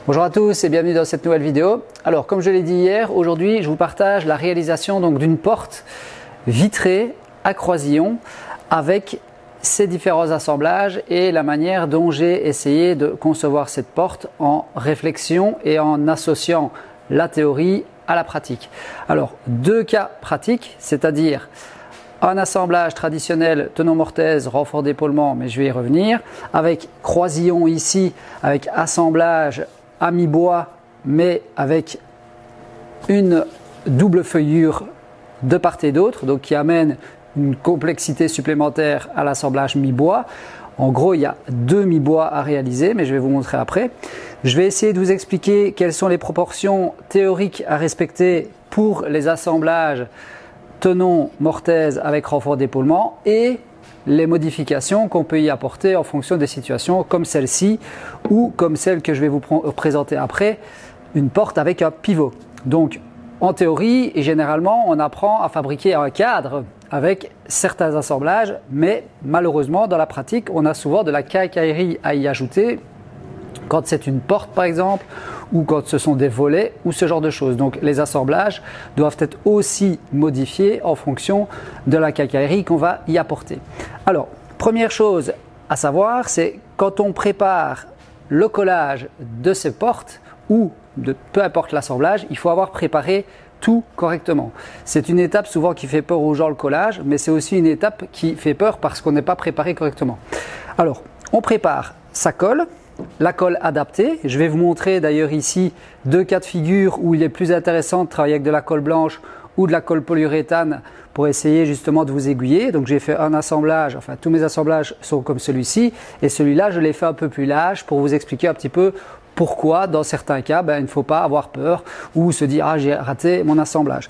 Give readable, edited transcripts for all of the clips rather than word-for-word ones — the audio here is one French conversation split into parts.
Bonjour à tous et bienvenue dans cette nouvelle vidéo. Alors comme je l'ai dit hier, aujourd'hui je vous partage la réalisation d'une porte vitrée à croisillon avec ses différents assemblages et la manière dont j'ai essayé de concevoir cette porte en réflexion et en associant la théorie à la pratique. Alors deux cas pratiques, c'est-à-dire un assemblage traditionnel tenon-mortaise, renfort d'épaulement, mais je vais y revenir, avec croisillon ici, avec assemblage à mi-bois, mais avec une double feuillure de part et d'autre, donc qui amène une complexité supplémentaire à l'assemblage mi-bois. En gros, il y a deux mi-bois à réaliser, mais je vais vous montrer après. Je vais essayer de vous expliquer quelles sont les proportions théoriques à respecter pour les assemblages tenon-mortaise avec renfort d'épaulement et les modifications qu'on peut y apporter en fonction des situations comme celle-ci ou comme celle que je vais vous présenter après, une porte avec un pivot. Donc en théorie et généralement on apprend à fabriquer un cadre avec certains assemblages, mais malheureusement dans la pratique on a souvent de la quincaillerie à y ajouter quand c'est une porte par exemple ou quand ce sont des volets ou ce genre de choses. Donc les assemblages doivent être aussi modifiés en fonction de la quincaillerie qu'on va y apporter. Alors première chose à savoir, c'est quand on prépare le collage de ces portes ou de peu importe l'assemblage, il faut avoir préparé tout correctement. C'est une étape souvent qui fait peur aux gens, le collage, mais c'est aussi une étape qui fait peur parce qu'on n'est pas préparé correctement. Alors on prépare sa colle, la colle adaptée. Je vais vous montrer d'ailleurs ici deux cas de figure où il est plus intéressant de travailler avec de la colle blanche ou de la colle polyuréthane pour essayer justement de vous aiguiller. Donc j'ai fait un assemblage, enfin tous mes assemblages sont comme celui-ci et celui-là je l'ai fait un peu plus large pour vous expliquer un petit peu pourquoi dans certains cas il ne faut pas avoir peur ou se dire ah j'ai raté mon assemblage.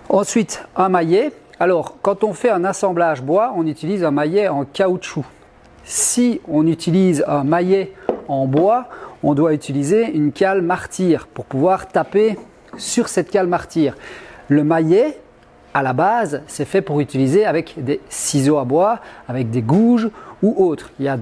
Ensuite un maillet. Alors quand on fait un assemblage bois, on utilise un maillet en caoutchouc. Si on utilise un maillet en bois, on doit utiliser une cale martyre pour pouvoir taper sur cette cale martyre. Le maillet, à la base, c'est fait pour utiliser avec des ciseaux à bois, avec des gouges ou autres. Il y a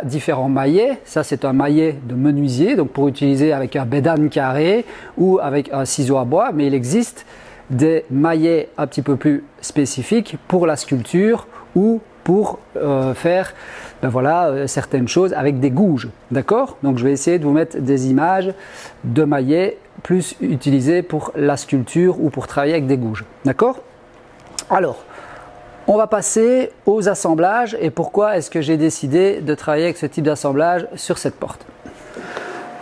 différents maillets. Ça, c'est un maillet de menuisier, donc pour utiliser avec un bédane carré ou avec un ciseau à bois. Mais il existe des maillets un petit peu plus spécifiques pour la sculpture ou pour faire certaines choses avec des gouges, d'accord? Donc je vais essayer de vous mettre des images de maillets plus utilisés pour la sculpture ou pour travailler avec des gouges, d'accord? Alors, on va passer aux assemblages et pourquoi est-ce que j'ai décidé de travailler avec ce type d'assemblage sur cette porte.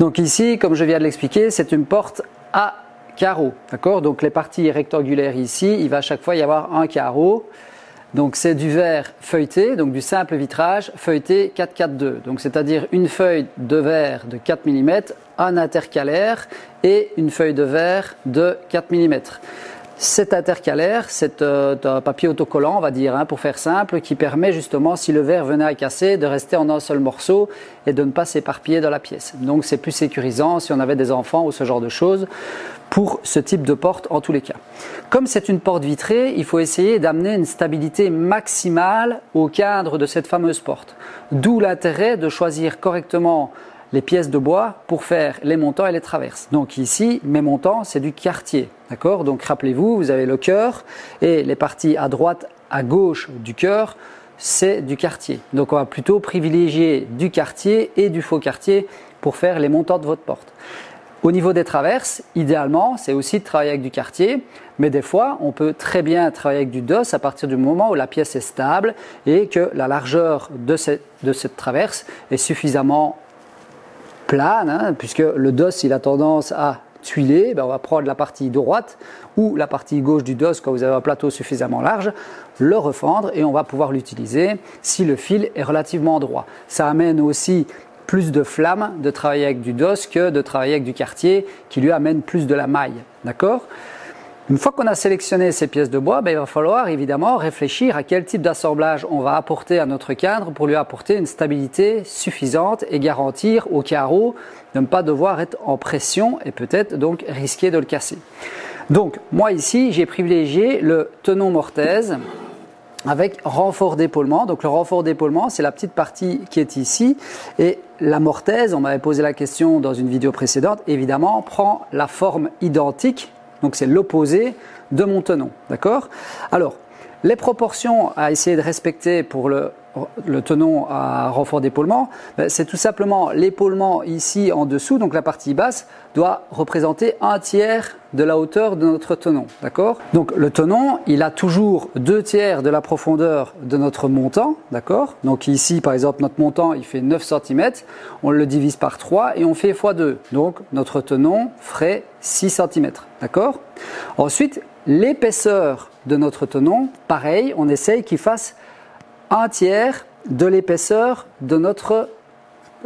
Donc ici, comme je viens de l'expliquer, c'est une porte à carreaux, d'accord? Donc les parties rectangulaires ici, il va à chaque fois y avoir un carreau. Donc c'est du verre feuilleté, donc du simple vitrage feuilleté 4-4-2. Donc c'est-à-dire une feuille de verre de 4 mm, un intercalaire et une feuille de verre de 4 mm. Cet intercalaire, c'est un papier autocollant, on va dire, pour faire simple, qui permet justement, si le verre venait à casser, de rester en un seul morceau et de ne pas s'éparpiller dans la pièce. Donc c'est plus sécurisant si on avait des enfants ou ce genre de choses pour ce type de porte en tous les cas. Comme c'est une porte vitrée, il faut essayer d'amener une stabilité maximale au cadre de cette fameuse porte. D'où l'intérêt de choisir correctement les pièces de bois pour faire les montants et les traverses. Donc ici, mes montants, c'est du quartier. D'accord? Donc rappelez-vous, vous avez le cœur et les parties à droite, à gauche du cœur, c'est du quartier. Donc on va plutôt privilégier du quartier et du faux quartier pour faire les montants de votre porte. Au niveau des traverses, idéalement, c'est aussi de travailler avec du quartier, mais des fois, on peut très bien travailler avec du DOS à partir du moment où la pièce est stable et que la largeur de cette traverse est suffisamment plane, puisque le DOS il a tendance à tuiler, on va prendre la partie droite ou la partie gauche du DOS quand vous avez un plateau suffisamment large, le refendre et on va pouvoir l'utiliser si le fil est relativement droit. Ça amène aussi plus de flamme de travailler avec du DOS que de travailler avec du quartier qui lui amène plus de la maille, d'accord? Une fois qu'on a sélectionné ces pièces de bois, il va falloir évidemment réfléchir à quel type d'assemblage on va apporter à notre cadre pour lui apporter une stabilité suffisante et garantir au carreau de ne pas devoir être en pression et peut-être donc risquer de le casser. Donc moi ici j'ai privilégié le tenon-mortaise avec renfort d'épaulement. Donc le renfort d'épaulement, c'est la petite partie qui est ici et la mortaise, on m'avait posé la question dans une vidéo précédente, évidemment, prend la forme identique, donc c'est l'opposé de mon tenon. D'accord? Alors, les proportions à essayer de respecter pour le tenon à renfort d'épaulement, c'est tout simplement l'épaulement ici en dessous, donc la partie basse, doit représenter 1/3 de la hauteur de notre tenon. D'accord? Donc le tenon, il a toujours 2/3 de la profondeur de notre montant. D'accord? Donc ici, par exemple, notre montant, il fait 9 cm. On le divise par 3 et on fait x2. Donc notre tenon ferait 6 cm. D'accord? Ensuite, l'épaisseur de notre tenon, pareil, on essaye qu'il fasse 1/3 de l'épaisseur de notre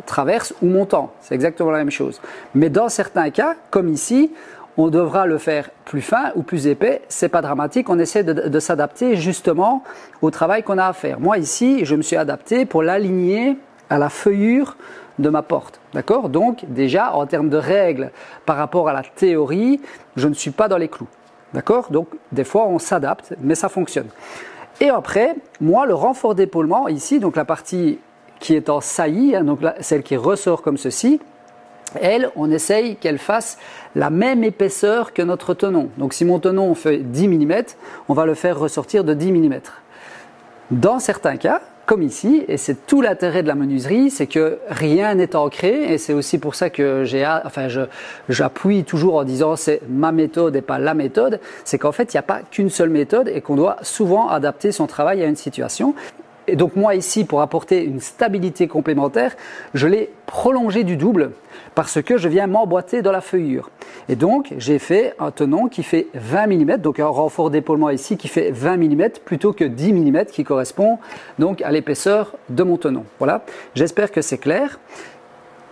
traverse ou montant. C'est exactement la même chose. Mais dans certains cas, comme ici, on devra le faire plus fin ou plus épais. C'est pas dramatique. On essaie de s'adapter justement au travail qu'on a à faire. Moi ici, je me suis adapté pour l'aligner à la feuillure de ma porte. D'accord? Donc déjà, en termes de règles par rapport à la théorie, je ne suis pas dans les clous. D'accord? Donc des fois, on s'adapte, mais ça fonctionne. Et après, moi, le renfort d'épaulement ici, donc la partie qui est en saillie, hein, donc celle qui ressort comme ceci, elle, on essaye qu'elle fasse la même épaisseur que notre tenon. Donc si mon tenon fait 10 mm, on va le faire ressortir de 10 mm. Dans certains cas, comme ici, et c'est tout l'intérêt de la menuiserie, c'est que rien n'est ancré, et c'est aussi pour ça que j'appuie toujours en disant c'est ma méthode et pas la méthode, c'est qu'en fait il n'y a pas qu'une seule méthode et qu'on doit souvent adapter son travail à une situation. Et donc moi ici, pour apporter une stabilité complémentaire, je l'ai prolongé du double parce que je viens m'emboîter dans la feuillure. Et donc j'ai fait un tenon qui fait 20 mm, donc un renfort d'épaulement ici qui fait 20 mm plutôt que 10 mm qui correspond donc à l'épaisseur de mon tenon. Voilà, j'espère que c'est clair.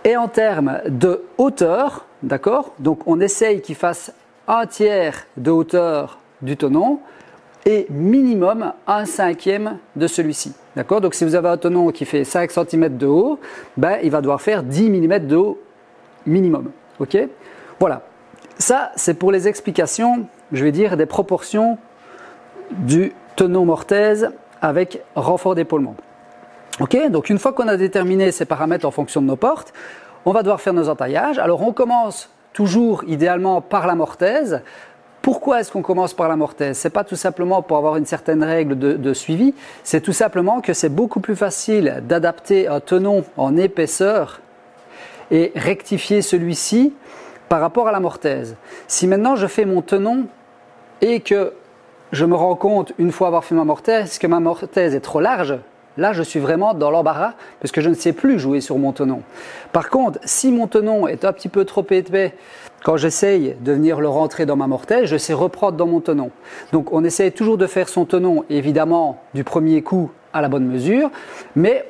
Et en termes de hauteur, d'accord, donc on essaye qu'il fasse 1/3 de hauteur du tenon et minimum 1/5 de celui-ci. D'accord? Donc si vous avez un tenon qui fait 5 cm de haut, ben, il va devoir faire 10 mm de haut minimum. Ok? Voilà. Ça, c'est pour les explications, je vais dire, des proportions du tenon mortaise avec renfort d'épaulement. Ok? Donc une fois qu'on a déterminé ces paramètres en fonction de nos portes, on va devoir faire nos entaillages. Alors on commence toujours idéalement par la mortaise. Pourquoi est-ce qu'on commence par la mortaise? C'est pas tout simplement pour avoir une certaine règle de suivi, c'est tout simplement que c'est beaucoup plus facile d'adapter un tenon en épaisseur et rectifier celui-ci par rapport à la mortaise. Si maintenant je fais mon tenon et que je me rends compte, une fois avoir fait ma mortaise, que ma mortaise est trop large, là je suis vraiment dans l'embarras parce que je ne sais plus jouer sur mon tenon. Par contre, si mon tenon est un petit peu trop épais, quand j'essaye de venir le rentrer dans ma mortaise, je sais reprendre dans mon tenon. Donc on essaye toujours de faire son tenon, évidemment, du premier coup à la bonne mesure, mais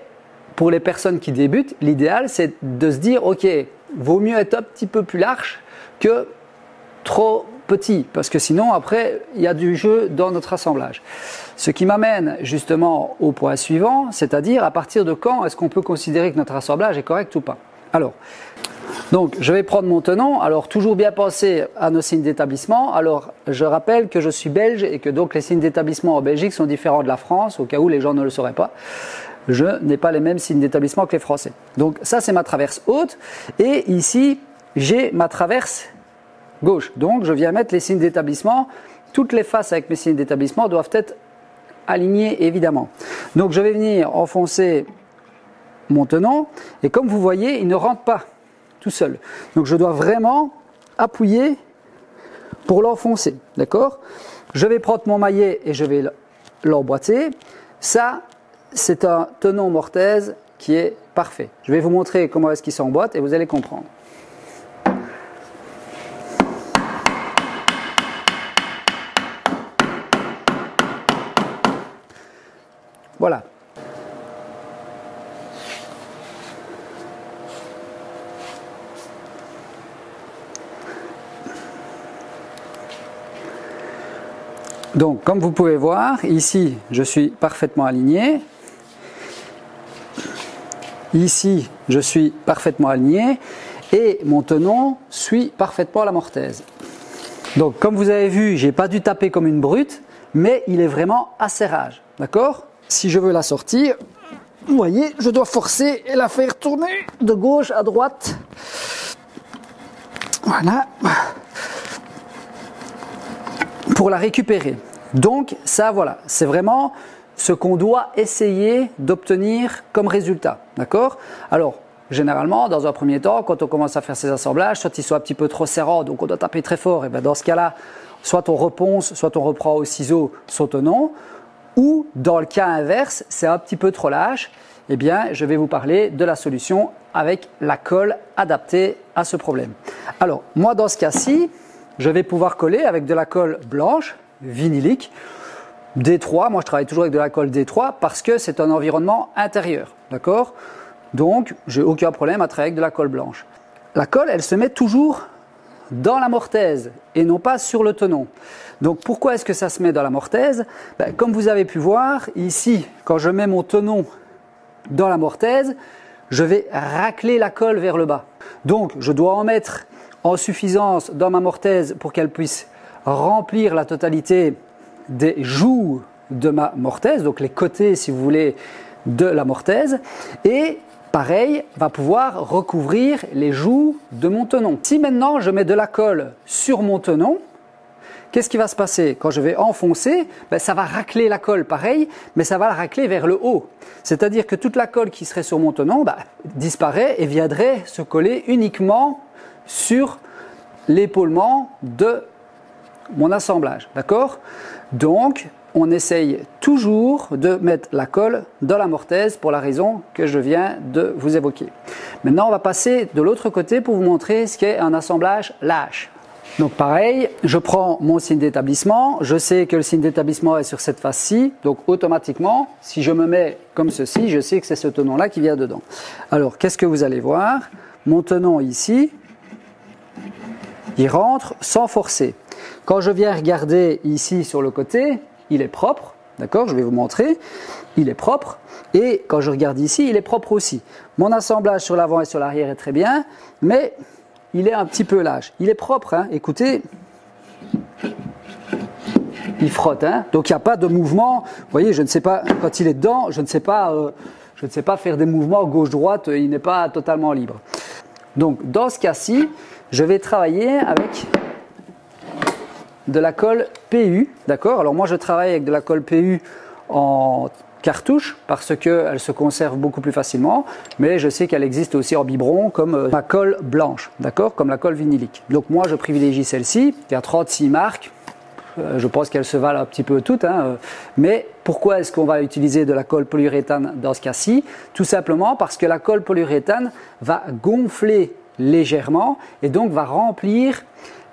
pour les personnes qui débutent, l'idéal c'est de se dire, ok, vaut mieux être un petit peu plus large que trop petit, parce que sinon après il y a du jeu dans notre assemblage. Ce qui m'amène justement au point suivant, c'est-à-dire à partir de quand est-ce qu'on peut considérer que notre assemblage est correct ou pas. Alors, donc je vais prendre mon tenon, alors toujours bien penser à nos signes d'établissement. Alors je rappelle que je suis belge et que donc les signes d'établissement en Belgique sont différents de la France, au cas où les gens ne le sauraient pas. Je n'ai pas les mêmes signes d'établissement que les Français. Donc ça c'est ma traverse haute et ici j'ai ma traverse gauche. Donc je viens mettre les signes d'établissement. Toutes les faces avec mes signes d'établissement doivent être alignées évidemment. Donc je vais venir enfoncer mon tenon et comme vous voyez il ne rentre pas tout seul. Donc je dois vraiment appuyer pour l'enfoncer. D'accord? Je vais prendre mon maillet et je vais l'emboîter. Ça c'est un tenon mortaise qui est parfait. Je vais vous montrer comment est-ce qu'il s'emboîte et vous allez comprendre. Voilà. Donc, comme vous pouvez voir, ici, je suis parfaitement aligné. Ici, je suis parfaitement aligné. Et mon tenon suit parfaitement la mortaise. Donc, comme vous avez vu, je n'ai pas dû taper comme une brute, mais il est vraiment à serrage. D'accord? Si je veux la sortir, Vous voyez, je dois forcer et la faire tourner de gauche à droite. Voilà. Pour la récupérer. Donc ça, voilà, c'est vraiment ce qu'on doit essayer d'obtenir comme résultat. D'accord? Alors, généralement, dans un premier temps, quand on commence à faire ces assemblages, soit ils sont un petit peu trop serrants, donc on doit taper très fort, et bien dans ce cas-là, soit on reponce, soit on reprend au ciseau son tenon, ou dans le cas inverse, c'est un petit peu trop lâche, eh bien, je vais vous parler de la solution avec la colle adaptée à ce problème. Alors, moi, dans ce cas-ci, je vais pouvoir coller avec de la colle blanche, vinylique, D3. Moi, je travaille toujours avec de la colle D3 parce que c'est un environnement intérieur. D'accord? Donc, j'ai aucun problème à travailler avec de la colle blanche. La colle, elle se met toujours dans la mortaise et non pas sur le tenon. Donc, pourquoi est-ce que ça se met dans la mortaise? Comme vous avez pu voir, ici, quand je mets mon tenon dans la mortaise, je vais racler la colle vers le bas. Donc, je dois en mettre en suffisance dans ma mortaise pour qu'elle puisse remplir la totalité des joues de ma mortaise, donc les côtés, si vous voulez, de la mortaise. Et pareil, va pouvoir recouvrir les joues de mon tenon. Si maintenant je mets de la colle sur mon tenon, qu'est-ce qui va se passer? Quand je vais enfoncer, ça va racler la colle pareil, mais ça va la racler vers le haut. C'est-à-dire que toute la colle qui serait sur mon tenon disparaît et viendrait se coller uniquement sur l'épaulement de mon assemblage. D'accord? Donc, on essaye toujours de mettre la colle dans la mortaise pour la raison que je viens de vous évoquer. Maintenant, on va passer de l'autre côté pour vous montrer ce qu'est un assemblage lâche. Donc pareil, je prends mon signe d'établissement, je sais que le signe d'établissement est sur cette face-ci, donc automatiquement, si je me mets comme ceci, je sais que c'est ce tenon-là qui vient dedans. Alors, qu'est-ce que vous allez voir? Mon tenon ici, il rentre sans forcer. Quand je viens regarder ici sur le côté, il est propre, d'accord? Je vais vous montrer, il est propre. Et quand je regarde ici, il est propre aussi. Mon assemblage sur l'avant et sur l'arrière est très bien, mais il est un petit peu lâche. Il est propre, hein? Écoutez, il frotte, hein? Donc il n'y a pas de mouvement. Vous voyez, je ne sais pas, quand il est dedans, je ne sais pas faire des mouvements gauche-droite, il n'est pas totalement libre. Donc dans ce cas-ci, je vais travailler avec de la colle PU, d'accord? Alors moi je travaille avec de la colle PU en cartouche parce qu'elle se conserve beaucoup plus facilement, mais je sais qu'elle existe aussi en biberon comme ma colle blanche, d'accord? Comme la colle vinylique. Donc moi je privilégie celle-ci, il y a 36 marques, je pense qu'elles se valent un petit peu toutes, hein, mais pourquoi est-ce qu'on va utiliser de la colle polyuréthane dans ce cas-ci? Tout simplement parce que la colle polyuréthane va gonfler légèrement et donc va remplir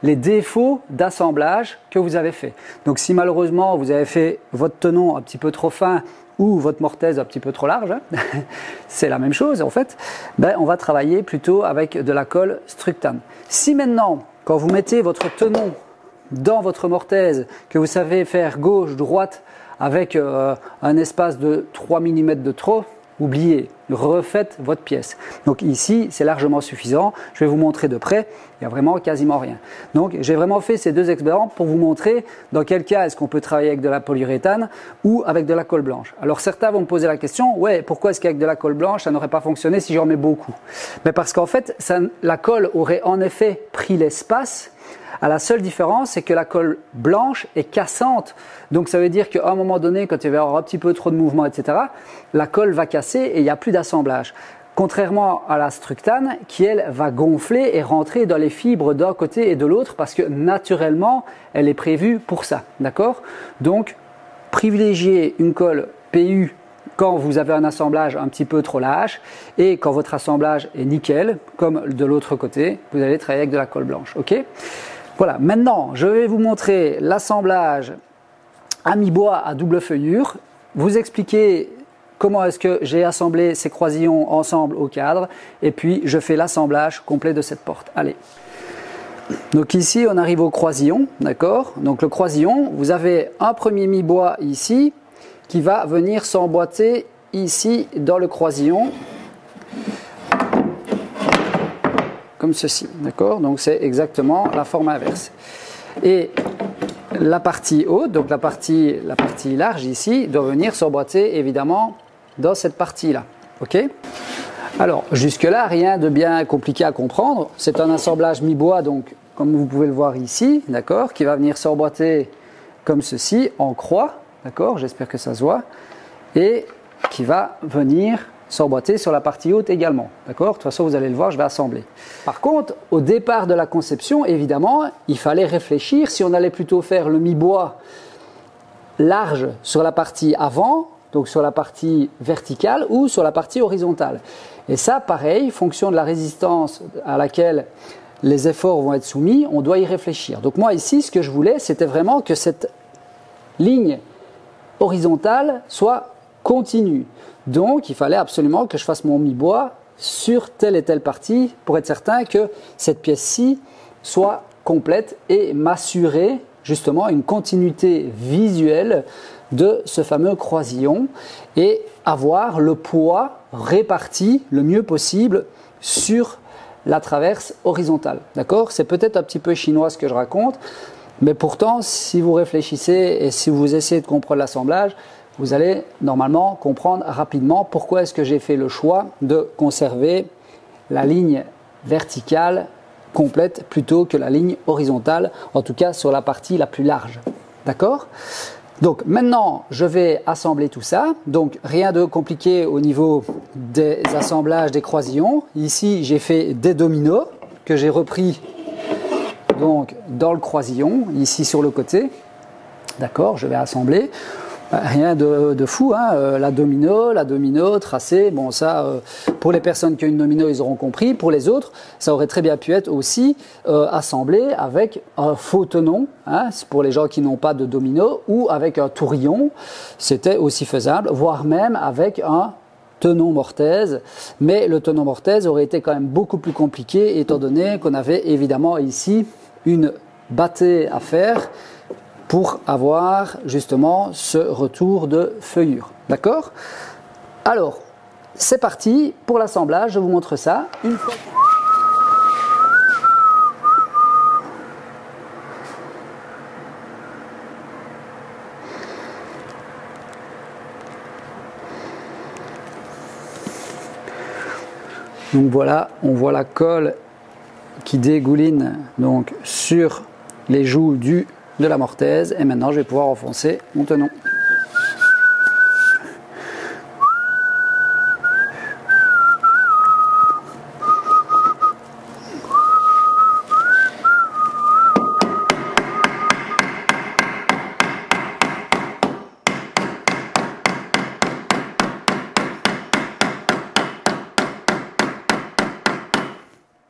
les défauts d'assemblage que vous avez fait. Donc si malheureusement vous avez fait votre tenon un petit peu trop fin ou votre mortaise un petit peu trop large, hein, c'est la même chose en fait, on va travailler plutôt avec de la colle Structane. Si maintenant, quand vous mettez votre tenon dans votre mortaise, que vous savez faire gauche-droite avec un espace de 3 mm de trop, oubliez, refaites votre pièce. Donc ici, c'est largement suffisant. Je vais vous montrer de près, il n'y a vraiment quasiment rien. Donc j'ai vraiment fait ces deux exemples pour vous montrer dans quel cas est-ce qu'on peut travailler avec de la polyuréthane ou avec de la colle blanche. Alors certains vont me poser la question, ouais, pourquoi est-ce qu'avec de la colle blanche, ça n'aurait pas fonctionné si j'en mets beaucoup? Mais parce qu'en fait, la colle aurait en effet pris l'espace. La seule différence, c'est que la colle blanche est cassante. Donc ça veut dire qu'à un moment donné, quand il va y avoir un petit peu trop de mouvement, etc., la colle va casser et il n'y a plus d'assemblage. Contrairement à la Structane, qui elle va gonfler et rentrer dans les fibres d'un côté et de l'autre parce que naturellement, elle est prévue pour ça. D'accord? Donc, privilégiez une colle PU quand vous avez un assemblage un petit peu trop lâche et quand votre assemblage est nickel, comme de l'autre côté, vous allez travailler avec de la colle blanche. Ok? Voilà, maintenant je vais vous montrer l'assemblage à mi-bois à double feuillure, vous expliquer comment est-ce que j'ai assemblé ces croisillons ensemble au cadre et puis je fais l'assemblage complet de cette porte. Allez. Donc ici on arrive au croisillon, d'accord? Donc le croisillon, vous avez un premier mi-bois ici qui va venir s'emboîter ici dans le croisillon comme ceci, d'accord? Donc c'est exactement la forme inverse. Et la partie haute, donc la partie large ici, doit venir s'emboîter évidemment dans cette partie-là. Ok? Alors, jusque-là, rien de bien compliqué à comprendre. C'est un assemblage mi-bois, donc comme vous pouvez le voir ici, d'accord, qui va venir s'emboîter comme ceci, en croix, d'accord, j'espère que ça se voit, et qui va venir s'emboîter sur la partie haute également, d'accord. De toute façon, vous allez le voir, je vais assembler. Par contre, au départ de la conception, évidemment, il fallait réfléchir si on allait plutôt faire le mi-bois large sur la partie avant, donc sur la partie verticale ou sur la partie horizontale. Et ça, pareil, fonction de la résistance à laquelle les efforts vont être soumis, on doit y réfléchir. Donc moi ici, ce que je voulais, c'était vraiment que cette ligne horizontale soit continue. Donc il fallait absolument que je fasse mon mi-bois sur telle et telle partie pour être certain que cette pièce-ci soit complète et m'assurer justement une continuité visuelle de ce fameux croisillon et avoir le poids réparti le mieux possible sur la traverse horizontale. D'accord? C'est peut-être un petit peu chinois ce que je raconte, mais pourtant, si vous réfléchissez et si vous essayez de comprendre l'assemblage, vous allez normalement comprendre rapidement pourquoi est-ce que j'ai fait le choix de conserver la ligne verticale complète plutôt que la ligne horizontale, en tout cas sur la partie la plus large. D'accord? Donc maintenant, je vais assembler tout ça. Donc rien de compliqué au niveau des assemblages des croisillons. Ici, j'ai fait des dominos que j'ai repris donc dans le croisillon, ici sur le côté. D'accord, je vais assembler. Rien de fou, hein. La domino, tracé, bon ça, pour les personnes qui ont une domino, ils auront compris. Pour les autres, ça aurait très bien pu être aussi assemblé avec un faux tenon, hein, pour les gens qui n'ont pas de domino, ou avec un tourillon, c'était aussi faisable, voire même avec un tenon mortaise, mais le tenon mortaise aurait été quand même beaucoup plus compliqué étant donné qu'on avait évidemment ici une battée à faire pour avoir justement ce retour de feuillure. D'accord? Alors, c'est parti pour l'assemblage, je vous montre ça. Une fois... Donc voilà, on voit la colle qui dégouline donc sur les joues de la mortaise et maintenant je vais pouvoir enfoncer mon tenon.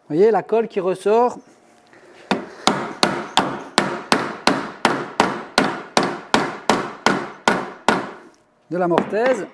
Vous voyez la colle qui ressort. De la mortaise.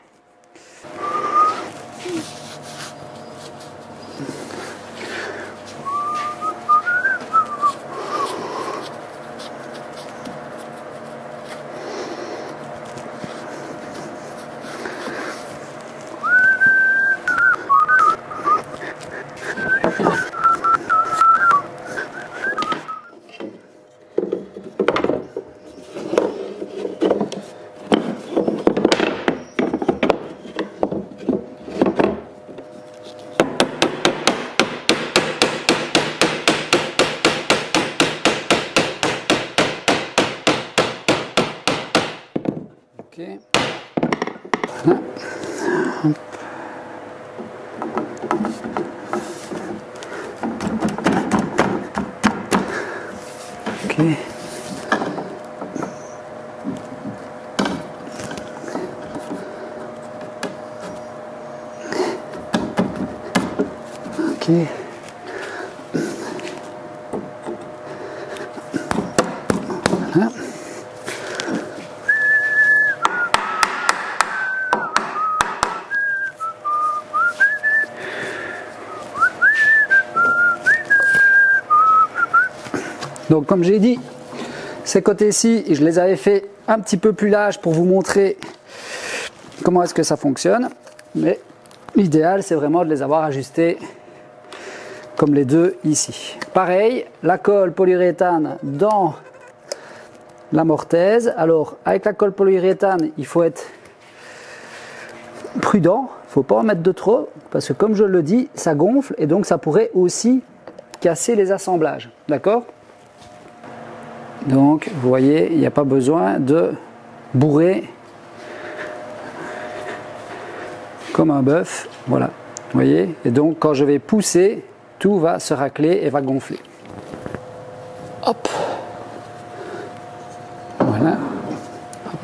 Ok. Voilà. Hop. Ok. Ok. Voilà. Donc comme j'ai dit, ces côtés-ci, je les avais fait un petit peu plus larges pour vous montrer comment est-ce que ça fonctionne. Mais l'idéal, c'est vraiment de les avoir ajustés comme les deux ici. Pareil, la colle polyuréthane dans la mortaise. Alors, avec la colle polyuréthane, il faut être prudent, il ne faut pas en mettre de trop, parce que comme je le dis, ça gonfle et donc ça pourrait aussi casser les assemblages. D'accord? Donc, vous voyez, il n'y a pas besoin de bourrer comme un bœuf. Voilà, vous voyez? Et donc, quand je vais pousser, tout va se racler et va gonfler. Hop! Voilà. Hop.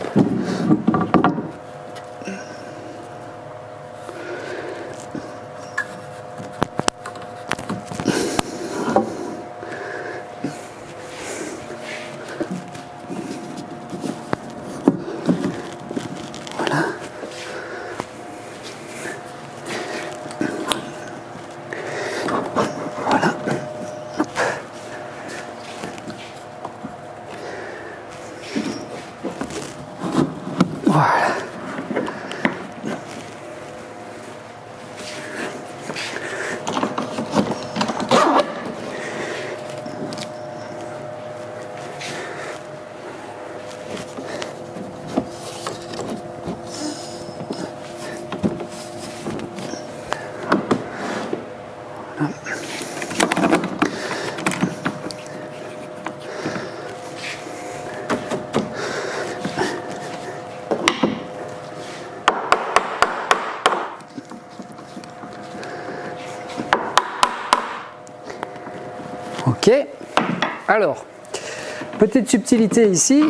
Voilà. Voilà. Voilà. Ok, alors, petite subtilité ici,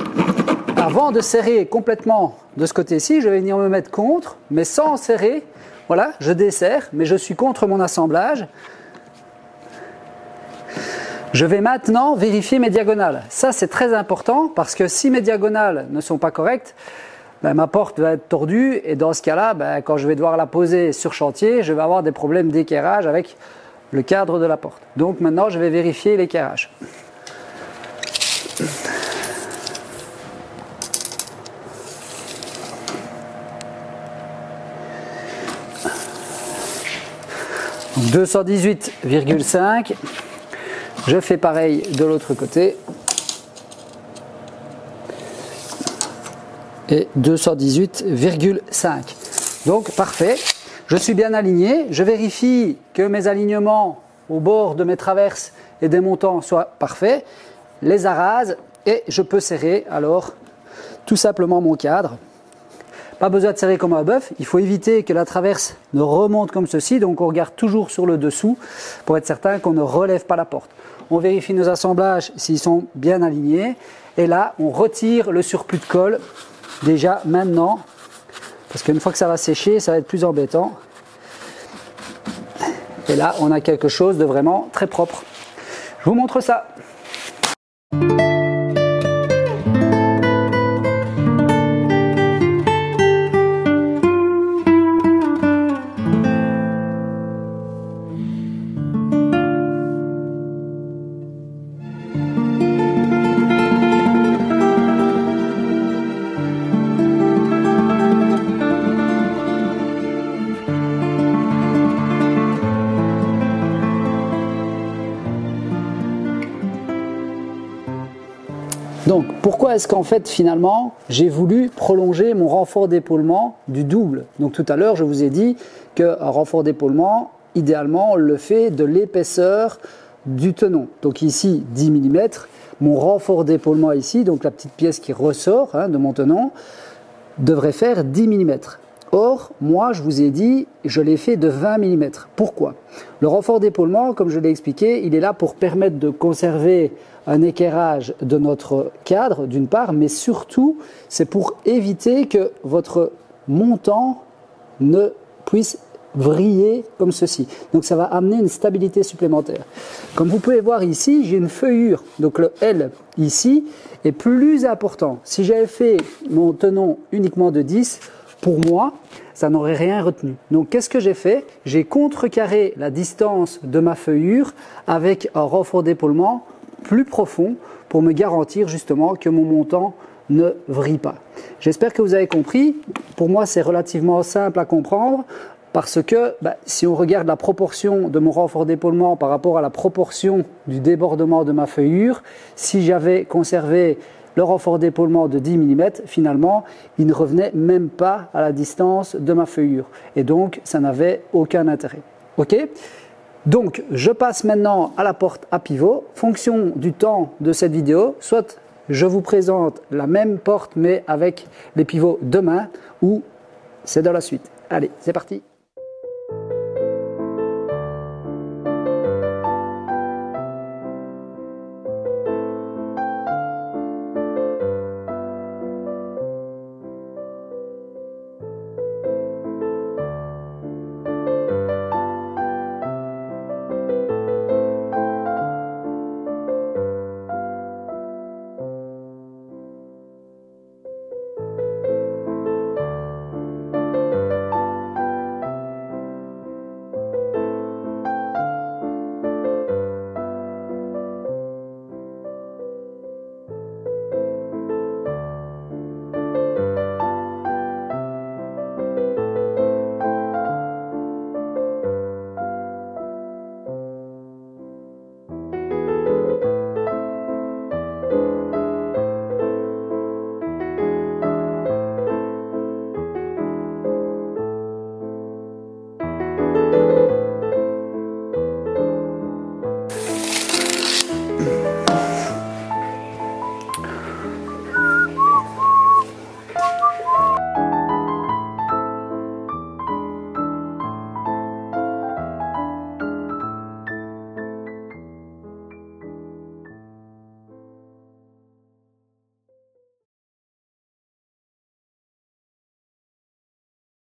avant de serrer complètement de ce côté-ci, je vais venir me mettre contre, mais sans serrer, voilà, je desserre, mais je suis contre mon assemblage. Je vais maintenant vérifier mes diagonales. Ça, c'est très important, parce que si mes diagonales ne sont pas correctes, ben, ma porte va être tordue, et dans ce cas-là, ben, quand je vais devoir la poser sur chantier, je vais avoir des problèmes d'équerrage avec le cadre de la porte. Donc maintenant, je vais vérifier l'équerrage. Donc 218,5. Je fais pareil de l'autre côté. Et 218,5. Donc parfait. Je suis bien aligné, je vérifie que mes alignements au bord de mes traverses et des montants soient parfaits, les arases, et je peux serrer alors tout simplement mon cadre. Pas besoin de serrer comme un bœuf, il faut éviter que la traverse ne remonte comme ceci, donc on regarde toujours sur le dessous pour être certain qu'on ne relève pas la porte. On vérifie nos assemblages s'ils sont bien alignés, et là on retire le surplus de colle déjà maintenant. Parce qu'une fois que ça va sécher, ça va être plus embêtant. Et là, on a quelque chose de vraiment très propre. Je vous montre ça. Donc, pourquoi est-ce qu'en fait, finalement, j'ai voulu prolonger mon renfort d'épaulement du double? Donc, tout à l'heure, je vous ai dit qu'un renfort d'épaulement, idéalement, on le fait de l'épaisseur du tenon. Donc ici, 10 mm. Mon renfort d'épaulement ici, donc la petite pièce qui ressort de mon tenon, devrait faire 10 mm. Or, moi, je vous ai dit, je l'ai fait de 20 mm. Pourquoi? Le renfort d'épaulement, comme je l'ai expliqué, il est là pour permettre de conserver un équerrage de notre cadre, d'une part, mais surtout, c'est pour éviter que votre montant ne puisse vriller comme ceci. Donc, ça va amener une stabilité supplémentaire. Comme vous pouvez voir ici, j'ai une feuillure. Donc, le L ici est plus important. Si j'avais fait mon tenon uniquement de 10, pour moi, ça n'aurait rien retenu. Donc, qu'est-ce que j'ai fait? J'ai contrecarré la distance de ma feuillure avec un renfort d'épaulement plus profond pour me garantir justement que mon montant ne vrille pas. J'espère que vous avez compris. Pour moi, c'est relativement simple à comprendre parce que si on regarde la proportion de mon renfort d'épaulement par rapport à la proportion du débordement de ma feuillure, si j'avais conservé le renfort d'épaulement de 10 mm, finalement, il ne revenait même pas à la distance de ma feuillure. Et donc, ça n'avait aucun intérêt. OK ? Donc, je passe maintenant à la porte à pivot. Fonction du temps de cette vidéo, soit je vous présente la même porte mais avec les pivots de main ou c'est dans la suite. Allez, c'est parti.